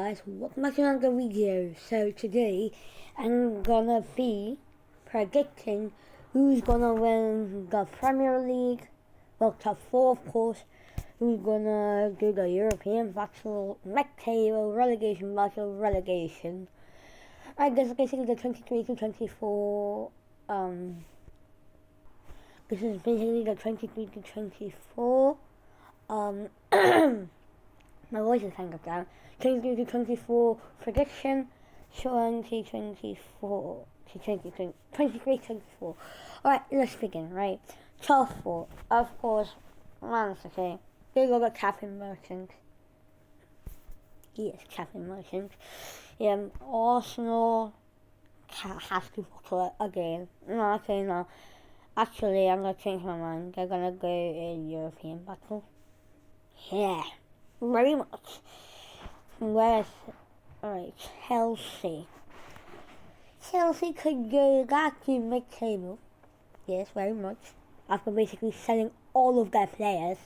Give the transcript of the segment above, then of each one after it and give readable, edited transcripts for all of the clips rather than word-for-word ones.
guys, welcome back to another video. So today I'm gonna be predicting who's gonna win the Premier League, well top 4 of course, who's gonna do the European battle, mid-table, relegation battle, relegation. I guess basically the 23 to 24, this is basically the 23 to 24, my voice is kind of down. 23 to 24 prediction. 2024 to 2023 23 24. Alright, let's begin, right? Top 4. Of course, Man City. They got Captain Merchant. Yes, Captain Merchant. Arsenal has to buckle it again. No. Actually, I'm gonna change my mind. They're gonna go in European battle. Yeah. Very much. Where's alright, Chelsea. Chelsea could go back to mid-table. Yes, very much. After basically selling all of their players.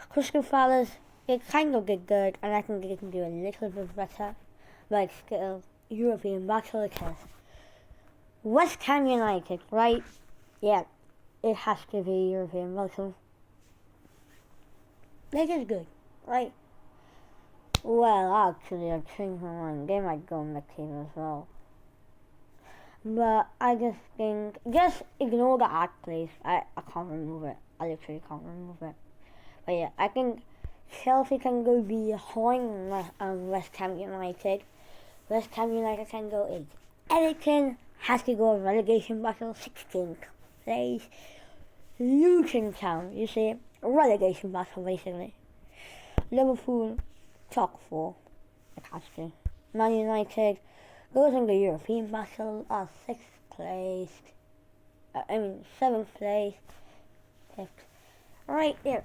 Crystal Palace, they kind of get good, and I think they can do a little bit better. But still, European battle it is. West Ham United, right? Yeah, it has to be European battle. They're just good. Right? Well, actually, I've changed my mind. They might go mid-table as well. But I just think, just ignore the act, please. I can't remove it. I literally can't remove it. But yeah, I think Chelsea can go behind West Ham United. West Ham United can go 8. Everton has to go relegation battle, 16th place. Luton Town, you see, relegation battle basically. Liverpool, top 4. It has to. Man United goes in the European battle at 6th place. 7th place. 5th. Right there,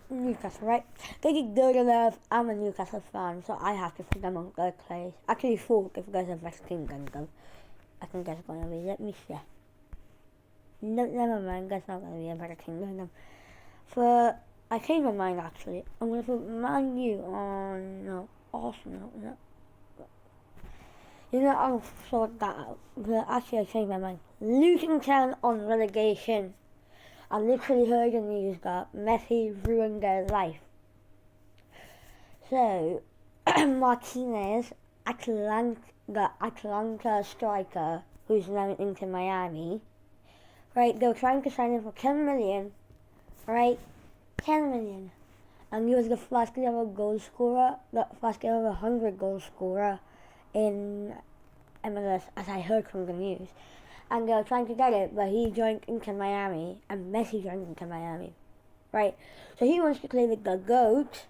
Newcastle, right? They get good enough. I'm a Newcastle fan, so I have to put them on 3rd place. Actually, 4th if there's a best team going to go. I think that's going to be. Let me see. No, never mind. That's not going to be a better team than them. I changed my mind actually. I'm going to put Man U on Arsenal. No. I'll sort that out. But actually, I changed my mind. Luton Town on relegation. I literally heard the news that Messi ruined their life. So, Martinez, the Atlanta striker, who's now in Inter Miami, right? They were trying to sign him for 10 million, right? 10 million. And he was the first ever goal scorer, the first ever 100 goal scorer in MLS, as I heard from the news. And they were trying to get it, but he joined Inter Miami, and Messi joined Inter Miami, right? So he wants to play with the GOAT.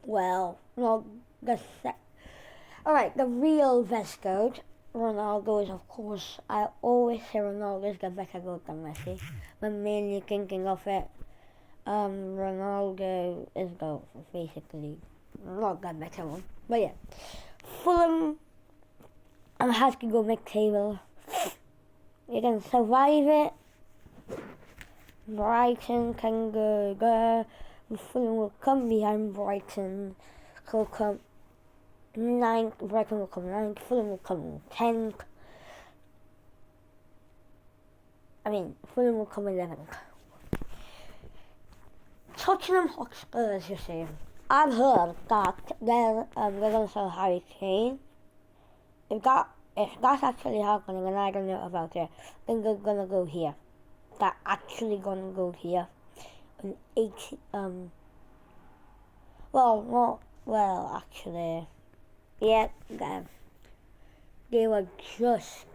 Well, no, alright, the real best GOAT, Ronaldo is, of course, I always say Ronaldo is the better GOAT than Messi. But mainly thinking of it, Ronaldo is GOAT, basically. Not the better one. But yeah. Fulham has to go mid-table. You can survive it. Brighton can go there. Fulham will come behind Brighton. So come 9th. Brighton will come 9th. Fulham will come 10th. Fulham will come 11th. Tottenham Hotspurs, you see. I've heard that they're going to sell Harry Kane. If that's actually happening, and I don't know about it, then they're going to go here. They're actually going to go here. An 8, actually, yeah, they were just,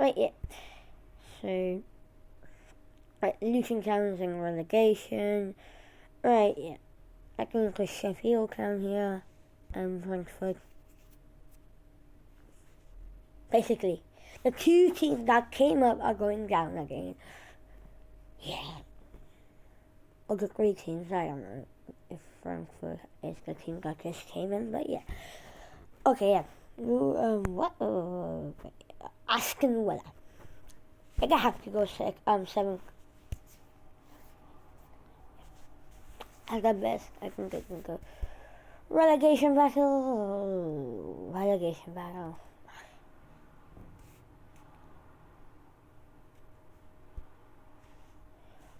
right, yeah. So, right, Luton Town's in relegation. Right, yeah. I can put Sheffield Town here and Brentford. Basically, the 2 teams that came up are going down again. Yeah. Or the 3 teams, I don't know if Frankfurt is the team that just came in, but yeah. Okay, yeah. Aston Villa. I have to go 7th. at the best. I think I can go. Relegation battle. Relegation battle.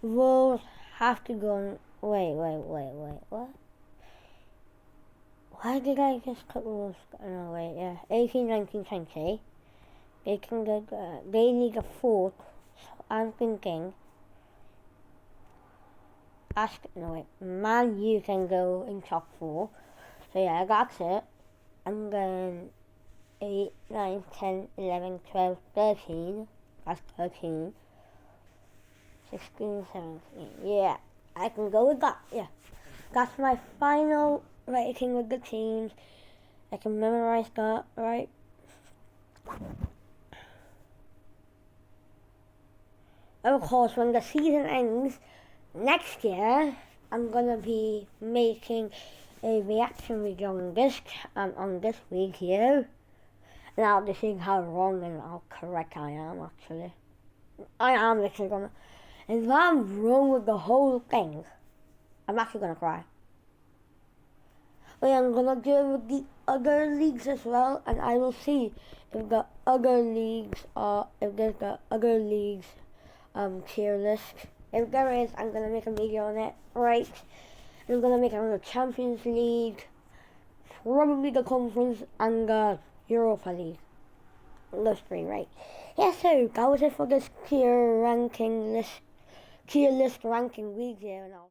Wolves have to go on. Wait, what? Why did I just put Wolves? No, wait, yeah. 18, 19, 20. They can go, they need a fourth. So I'm thinking, Man U can go in top 4. So yeah, that's it. I'm going 8, 9, 10, 11, 12, 13. That's 13. 16, 17. Yeah, I can go with that. Yeah, that's my final rating with the teams. I can memorize that, right? Of course, when the season ends next year, I'm gonna be making a reaction video on this video, and I'll be seeing how wrong and how correct I am. Actually, I am literally gonna. And if I'm wrong with the whole thing, I'm actually gonna cry. But I'm gonna do the other leagues as well, and I will see if the other leagues tier list. If there is, I'm gonna make a video on it, right? And I'm gonna make another Champions League, probably the Conference and the Europa League. Those 3, right? Yeah, so that was it for this tier list ranking video now.